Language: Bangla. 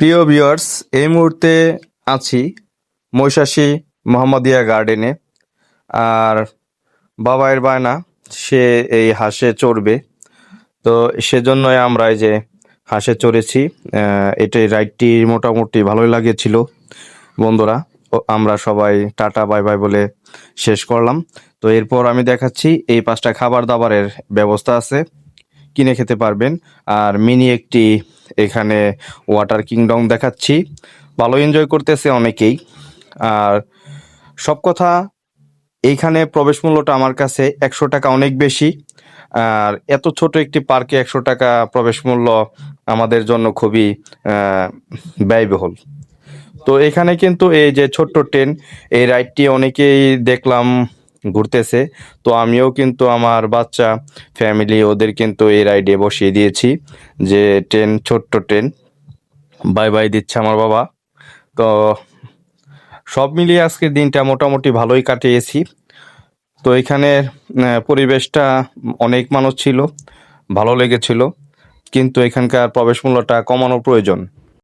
প্রিয় ভিউয়ার্স, এই মুহূর্তে আছি মৈশাসী মোহাম্মদিয়া গার্ডেনে। আর বাবাইয়ের বায়না, সে এই হাঁসে চড়বে। তো সেজন্যই আমরা এই যে হাঁসে চড়েছি। এটাই রাইডটি মোটামুটি ভালোই লাগেছিল বন্ধুরা। আমরা সবাই টাটা বাই বাই বলে শেষ করলাম। তো এরপর আমি দেখাচ্ছি এই 5টা খাবার দাবারের ব্যবস্থা আছে, কিনে খেতে পারবেন। আর মিনি একটি এখানে ওয়াটার কিংডম দেখাচ্ছি, ভালো এনজয় করতেছে অনেকেই। আর সব কথা, এইখানে প্রবেশ মূল্যটা আমার কাছে 100 টাকা অনেক বেশি। আর এত ছোট একটি পার্কে 100 টাকা প্রবেশ মূল্য আমাদের জন্য খুবই ব্যয়বহুল। তো এখানে কিন্তু এই যে ছোট্ট ট্রেন, এই রাইডটি অনেকেই দেখলাম ঘুরতেছে। তো আমিও কিন্তু আমার বাচ্চা ফ্যামিলি ওদের কিন্তু এই রাইডে বসিয়ে দিয়েছি, যে ট্রেন, ছোট্ট ট্রেন। বাই বাই দিচ্ছে আমার বাবা। তো সব মিলিয়ে আজকের দিনটা মোটামুটি ভালোই কাটিয়েছি। তো এখানের পরিবেশটা, অনেক মানুষ ছিল, ভালো লেগেছিল। কিন্তু এখানকার প্রবেশ মূল্যটা কমানো প্রয়োজন।